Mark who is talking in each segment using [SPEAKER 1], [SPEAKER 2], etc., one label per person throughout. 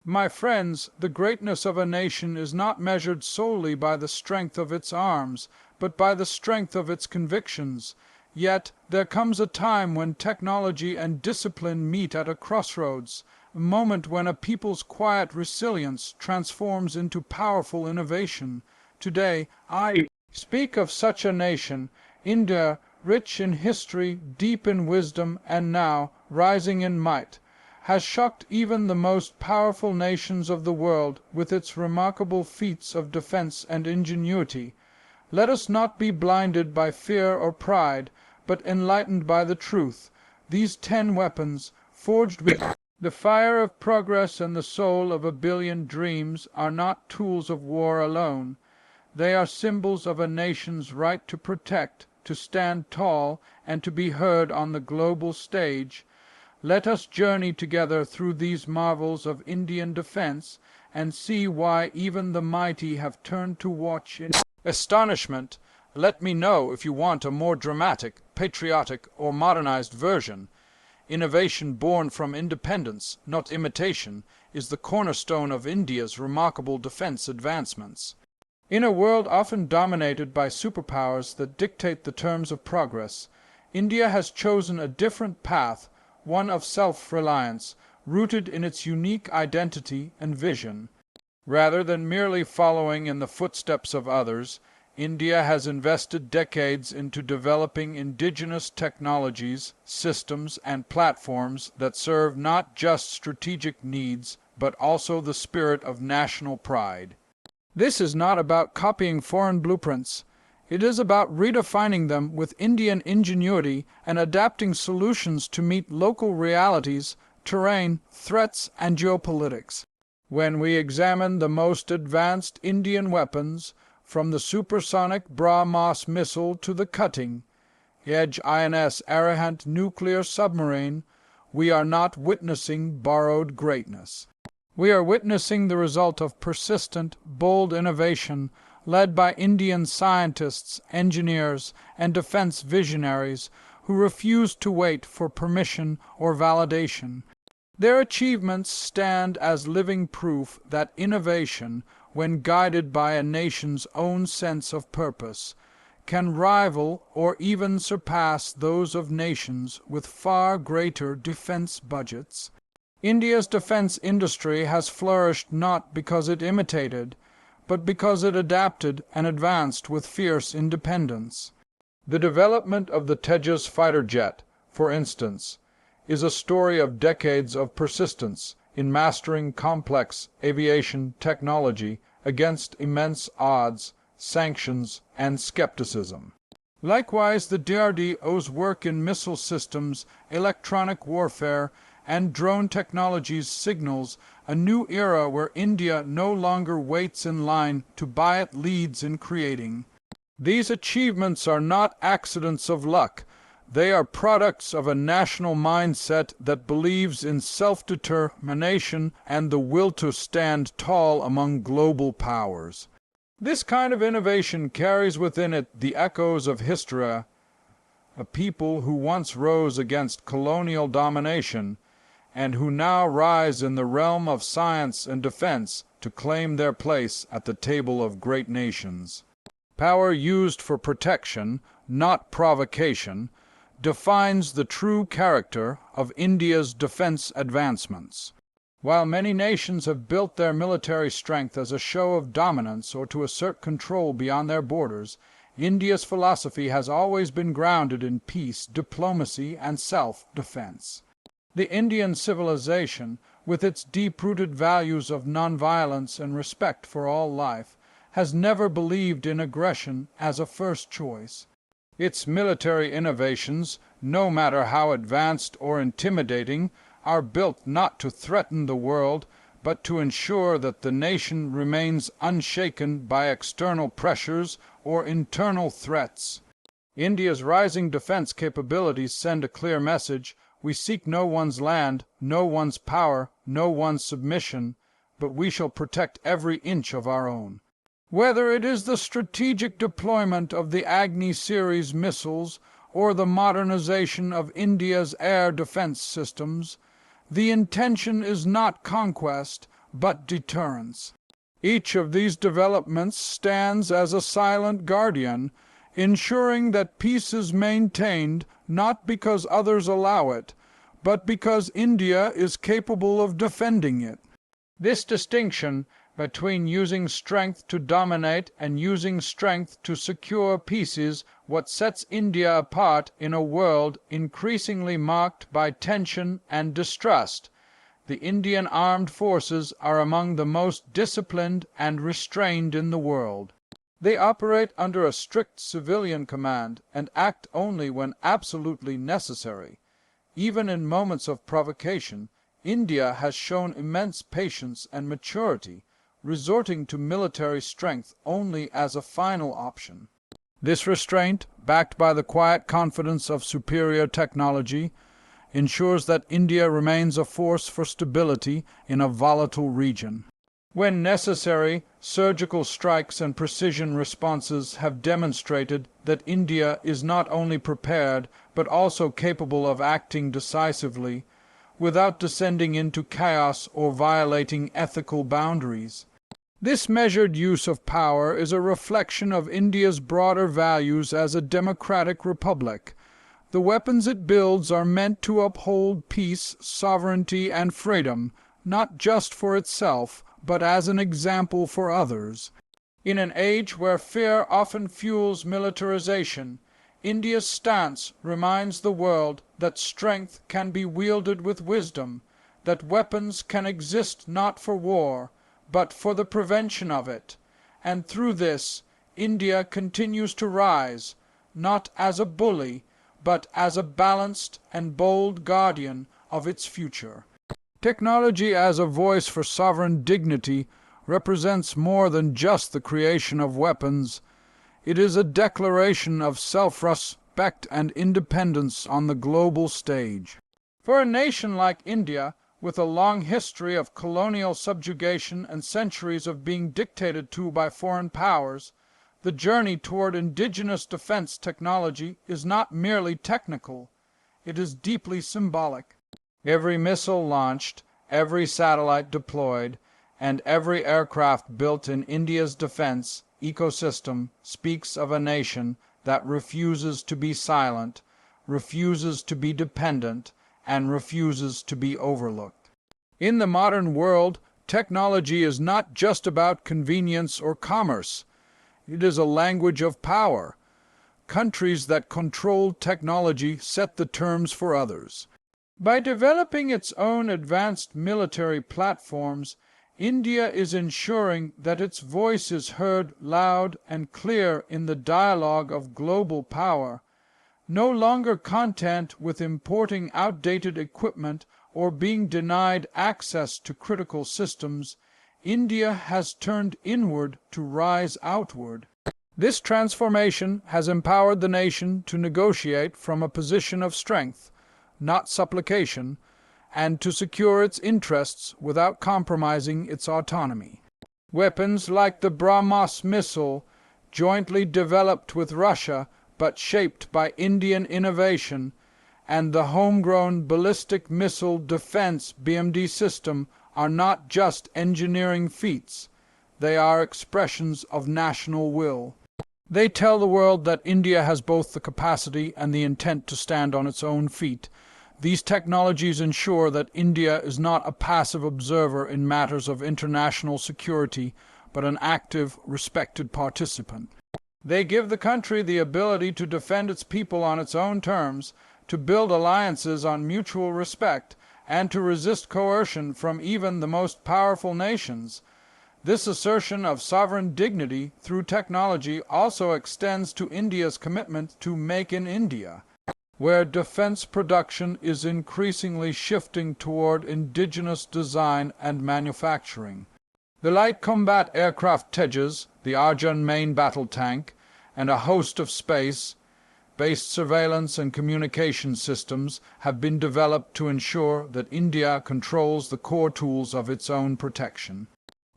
[SPEAKER 1] My friends, the greatness of a nation is not measured solely by the strength of its arms, but by the strength of its convictions. Yet there comes a time when technology and discipline meet at a crossroads, a moment when a people's quiet resilience transforms into powerful innovation. Today I speak of such a nation, India, rich in history, deep in wisdom, and now rising in might, has shocked even the most powerful nations of the world with its remarkable feats of defense and ingenuity. Let us not be blinded by fear or pride, but enlightened by the truth. These 10 weapons, forged with the fire of progress and the soul of a billion dreams, are not tools of war alone. They are symbols of a nation's right to protect, to stand tall, and to be heard on the global stage. Let us journey together through these marvels of Indian defense, and see why even the mighty have turned to watch in astonishment. Let me know if you want a more dramatic, patriotic, or modernized version. Innovation born from independence, not imitation, is the cornerstone of India's remarkable defense advancements. In a world often dominated by superpowers that dictate the terms of progress, India has chosen a different path, one of self-reliance, rooted in its unique identity and vision. Rather than merely following in the footsteps of others, India has invested decades into developing indigenous technologies, systems, and platforms that serve not just strategic needs, but also the spirit of national pride. This is not about copying foreign blueprints. It is about redefining them with Indian ingenuity and adapting solutions to meet local realities, terrain, threats, and geopolitics. When we examine the most advanced Indian weapons, from the supersonic BrahMos missile to the cutting-edge INS Arihant nuclear submarine, we are not witnessing borrowed greatness. We are witnessing the result of persistent, bold innovation led by Indian scientists, engineers, and defense visionaries who refused to wait for permission or validation. Their achievements stand as living proof that innovation, when guided by a nation's own sense of purpose, can rival or even surpass those of nations with far greater defense budgets. India's defense industry has flourished not because it imitated, but because it adapted and advanced with fierce independence. The development of the Tejas fighter jet, for instance, is a story of decades of persistence in mastering complex aviation technology against immense odds, sanctions, and skepticism. Likewise, the DRDO's work in missile systems, electronic warfare, and drone technologies signals a new era where India no longer waits in line to buy it leads in creating. These achievements are not accidents of luck. They are products of a national mindset that believes in self-determination and the will to stand tall among global powers. This kind of innovation carries within it the echoes of history, a people who once rose against colonial domination, and who now rise in the realm of science and defense to claim their place at the table of great nations. Power used for protection, not provocation, defines the true character of India's defense advancements. While many nations have built their military strength as a show of dominance or to assert control beyond their borders, India's philosophy has always been grounded in peace, diplomacy, and self-defense. The Indian civilization, with its deep-rooted values of nonviolence and respect for all life, has never believed in aggression as a first choice. Its military innovations, no matter how advanced or intimidating, are built not to threaten the world, but to ensure that the nation remains unshaken by external pressures or internal threats. India's rising defense capabilities send a clear message: we seek no one's land, no one's power, no one's submission, but we shall protect every inch of our own. Whether it is the strategic deployment of the Agni series missiles or the modernization of India's air defense systems, the intention is not conquest, but deterrence. Each of these developments stands as a silent guardian, ensuring that peace is maintained not because others allow it, but because India is capable of defending it. This distinction between using strength to dominate and using strength to secure peace is what sets India apart in a world increasingly marked by tension and distrust. The Indian armed forces are among the most disciplined and restrained in the world. They operate under a strict civilian command and act only when absolutely necessary. Even in moments of provocation, India has shown immense patience and maturity, resorting to military strength only as a final option. This restraint, backed by the quiet confidence of superior technology, ensures that India remains a force for stability in a volatile region. When necessary, surgical strikes and precision responses have demonstrated that India is not only prepared but also capable of acting decisively, without descending into chaos or violating ethical boundaries. This measured use of power is a reflection of India's broader values as a democratic republic. The weapons it builds are meant to uphold peace, sovereignty, and freedom, not just for itself, but as an example for others. In an age where fear often fuels militarization, India's stance reminds the world that strength can be wielded with wisdom, that weapons can exist not for war, but for the prevention of it, and through this, India continues to rise, not as a bully, but as a balanced and bold guardian of its future. Technology as a voice for sovereign dignity represents more than just the creation of weapons. It is a declaration of self-respect and independence on the global stage. For a nation like India, with a long history of colonial subjugation and centuries of being dictated to by foreign powers, the journey toward indigenous defense technology is not merely technical, it is deeply symbolic. Every missile launched, every satellite deployed, and every aircraft built in India's defense ecosystem speaks of a nation that refuses to be silent, refuses to be dependent, and refuses to be overlooked. In the modern world, technology is not just about convenience or commerce. It is a language of power. Countries that control technology set the terms for others. By developing its own advanced military platforms, India is ensuring that its voice is heard loud and clear in the dialogue of global power. No longer content with importing outdated equipment or being denied access to critical systems, India has turned inward to rise outward. This transformation has empowered the nation to negotiate from a position of strength, not supplication, and to secure its interests without compromising its autonomy. Weapons like the BrahMos missile, jointly developed with Russia but shaped by Indian innovation, and the homegrown ballistic missile defense BMD system are not just engineering feats, they are expressions of national will. They tell the world that India has both the capacity and the intent to stand on its own feet. These technologies ensure that India is not a passive observer in matters of international security, but an active, respected participant. They give the country the ability to defend its people on its own terms, to build alliances on mutual respect, and to resist coercion from even the most powerful nations. This assertion of sovereign dignity through technology also extends to India's commitment to Make in India, where defense production is increasingly shifting toward indigenous design and manufacturing. The light combat aircraft Tejas, the Arjun main battle tank, and a host of space-based surveillance and communication systems have been developed to ensure that India controls the core tools of its own protection.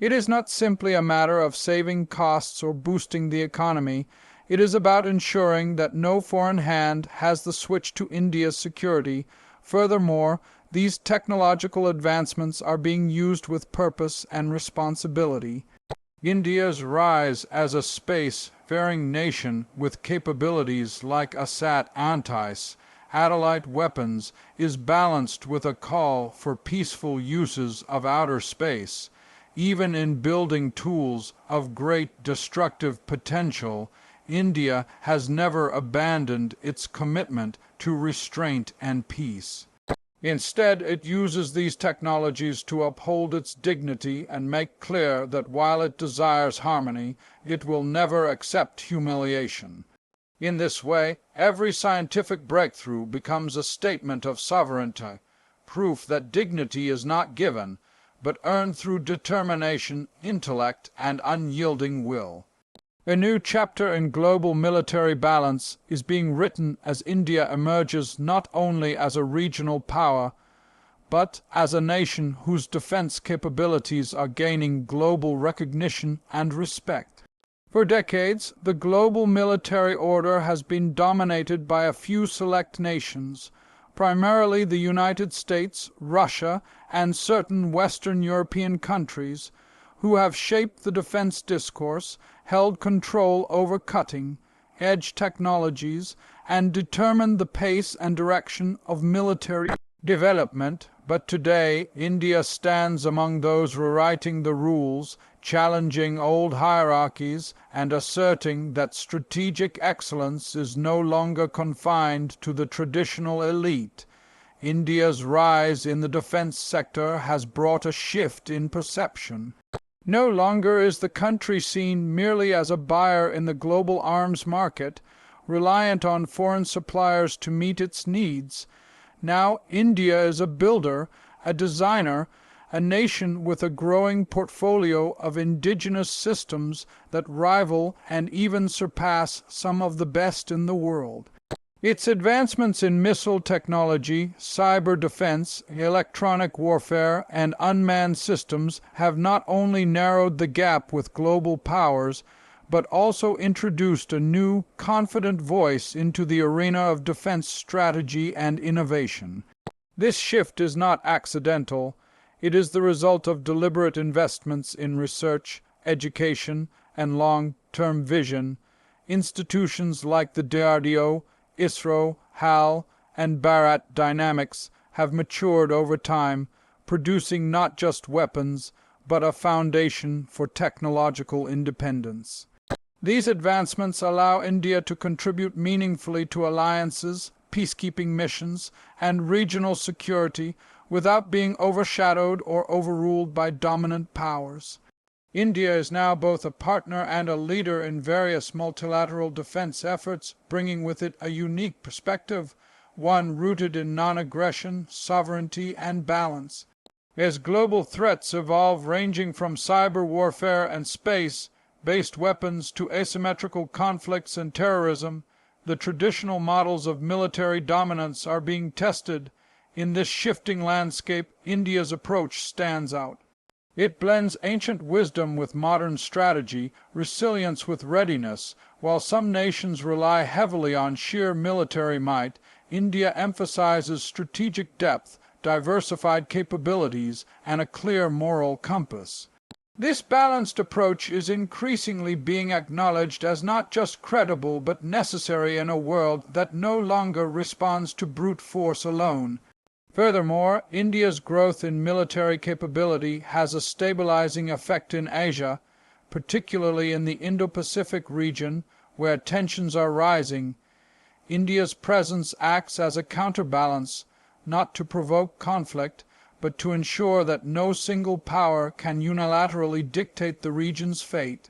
[SPEAKER 1] It is not simply a matter of saving costs or boosting the economy. It is about ensuring that no foreign hand has the switch to India's security. Furthermore, These technological advancements are being used with purpose and responsibility. India's rise as a space-faring nation with capabilities like antis, satellite weapons is balanced with a call for peaceful uses of outer space. Even in building tools of great destructive potential, India has never abandoned its commitment to restraint and peace. Instead, it uses these technologies to uphold its dignity and make clear that while it desires harmony, it will never accept humiliation. In this way, every scientific breakthrough becomes a statement of sovereignty, proof that dignity is not given, but earned through determination, intellect, and unyielding will. A new chapter in global military balance is being written as India emerges not only as a regional power, but as a nation whose defense capabilities are gaining global recognition and respect. For decades, the global military order has been dominated by a few select nations, primarily the United States, Russia, and certain Western European countries, who have shaped the defense discourse, held control over cutting-edge technologies, and determined the pace and direction of military development. But today, India stands among those rewriting the rules, challenging old hierarchies, and asserting that strategic excellence is no longer confined to the traditional elite. India's rise in the defense sector has brought a shift in perception. No longer is the country seen merely as a buyer in the global arms market, reliant on foreign suppliers to meet its needs. Now India is a builder, a designer, a nation with a growing portfolio of indigenous systems that rival and even surpass some of the best in the world. Its advancements in missile technology, cyber defense, electronic warfare, and unmanned systems have not only narrowed the gap with global powers, but also introduced a new, confident voice into the arena of defense strategy and innovation. This shift is not accidental. It is the result of deliberate investments in research, education, and long-term vision. Institutions like the DRDO, ISRO, HAL, and Bharat Dynamics have matured over time, producing not just weapons, but a foundation for technological independence. These advancements allow India to contribute meaningfully to alliances, peacekeeping missions, and regional security without being overshadowed or overruled by dominant powers. India is now both a partner and a leader in various multilateral defense efforts, bringing with it a unique perspective, one rooted in non-aggression, sovereignty, and balance. As global threats evolve ranging from cyber warfare and space-based weapons to asymmetrical conflicts and terrorism, the traditional models of military dominance are being tested. In this shifting landscape, India's approach stands out. It blends ancient wisdom with modern strategy, resilience with readiness. While some nations rely heavily on sheer military might, India emphasizes strategic depth, diversified capabilities, and a clear moral compass. This balanced approach is increasingly being acknowledged as not just credible but necessary in a world that no longer responds to brute force alone. Furthermore, India's growth in military capability has a stabilizing effect in Asia, particularly in the Indo-Pacific region, where tensions are rising. India's presence acts as a counterbalance, not to provoke conflict, but to ensure that no single power can unilaterally dictate the region's fate.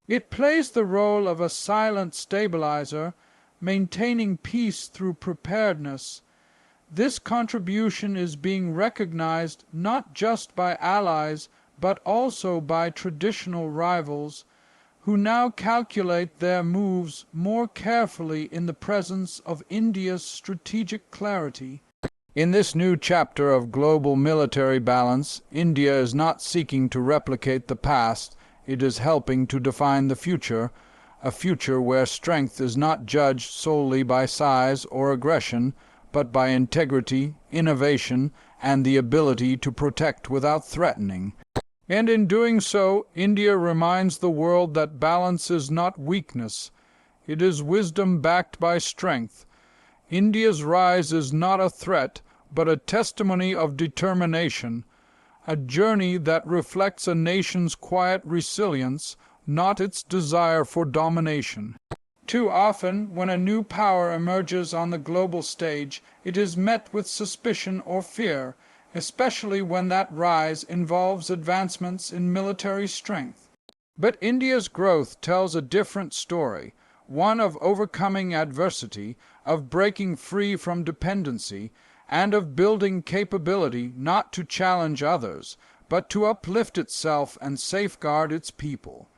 [SPEAKER 1] It plays the role of a silent stabilizer, maintaining peace through preparedness. This contribution is being recognized not just by allies, but also by traditional rivals, who now calculate their moves more carefully in the presence of India's strategic clarity. In this new chapter of global military balance, India is not seeking to replicate the past, it is helping to define the future, a future where strength is not judged solely by size or aggression, but by integrity, innovation, and the ability to protect without threatening. And in doing so, India reminds the world that balance is not weakness. It is wisdom backed by strength. India's rise is not a threat, but a testimony of determination, a journey that reflects a nation's quiet resilience, not its desire for domination. Too often, when a new power emerges on the global stage, it is met with suspicion or fear, especially when that rise involves advancements in military strength. But India's growth tells a different story, one of overcoming adversity, of breaking free from dependency, and of building capability not to challenge others, but to uplift itself and safeguard its people.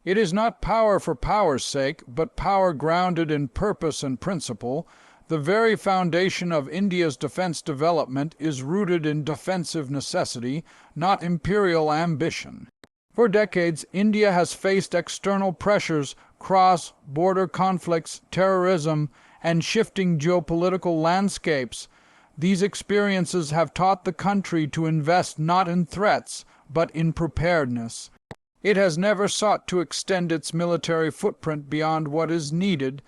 [SPEAKER 1] It is not power for power's sake, but power grounded in purpose and principle. The very foundation of India's defense development is rooted in defensive necessity, not imperial ambition. For decades, India has faced external pressures, cross-border conflicts, terrorism, and shifting geopolitical landscapes. These experiences have taught the country to invest not in threats, but in preparedness. It has never sought to extend its military footprint beyond what is needed,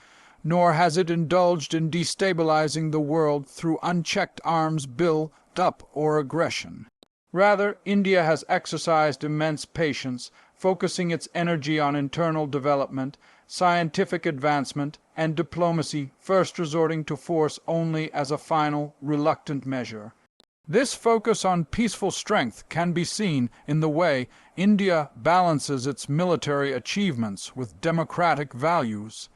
[SPEAKER 1] nor has it indulged in destabilizing the world through unchecked arms build-up or aggression. Rather, India has exercised immense patience, focusing its energy on internal development, scientific advancement, and diplomacy, first resorting to force only as a final, reluctant measure. This focus on peaceful strength can be seen in the way India balances its military achievements with democratic values.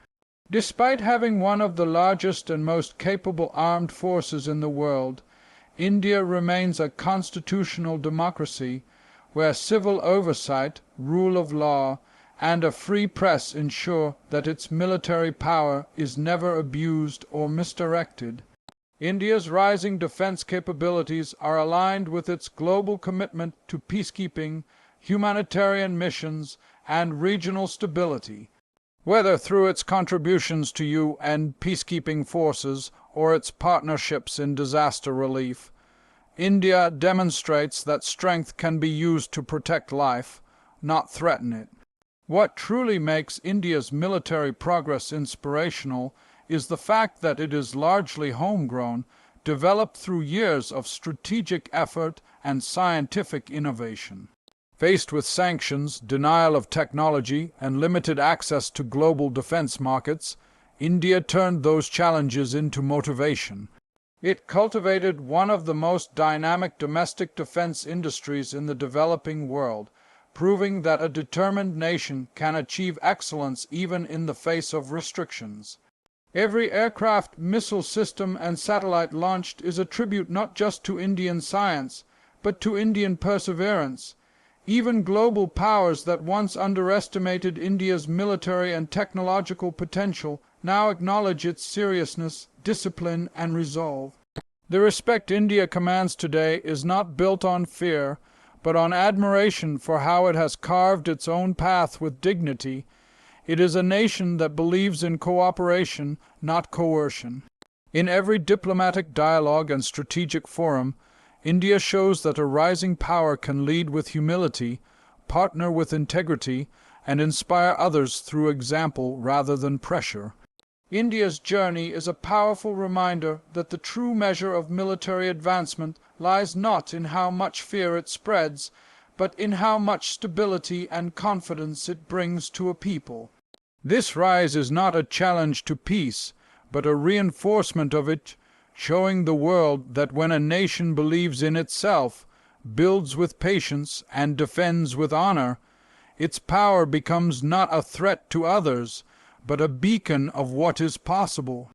[SPEAKER 1] Despite having one of the largest and most capable armed forces in the world, India remains a constitutional democracy where civil oversight, rule of law, and a free press ensure that its military power is never abused or misdirected. India's rising defense capabilities are aligned with its global commitment to peacekeeping, humanitarian missions, and regional stability. Whether through its contributions to UN peacekeeping forces or its partnerships in disaster relief, India demonstrates that strength can be used to protect life, not threaten it. What truly makes India's military progress inspirational is the fact that it is largely homegrown, developed through years of strategic effort and scientific innovation. Faced with sanctions, denial of technology, and limited access to global defense markets, India turned those challenges into motivation. It cultivated one of the most dynamic domestic defense industries in the developing world, proving that a determined nation can achieve excellence even in the face of restrictions. Every aircraft, missile system, and satellite launched is a tribute not just to Indian science, but to Indian perseverance. Even global powers that once underestimated India's military and technological potential now acknowledge its seriousness, discipline, and resolve. The respect India commands today is not built on fear, but on admiration for how it has carved its own path with dignity. It is a nation that believes in cooperation, not coercion. In every diplomatic dialogue and strategic forum, India shows that a rising power can lead with humility, partner with integrity, and inspire others through example rather than pressure. India's journey is a powerful reminder that the true measure of military advancement lies not in how much fear it spreads, but in how much stability and confidence it brings to a people. This rise is not a challenge to peace, but a reinforcement of it, showing the world that when a nation believes in itself, builds with patience, and defends with honor, its power becomes not a threat to others, but a beacon of what is possible.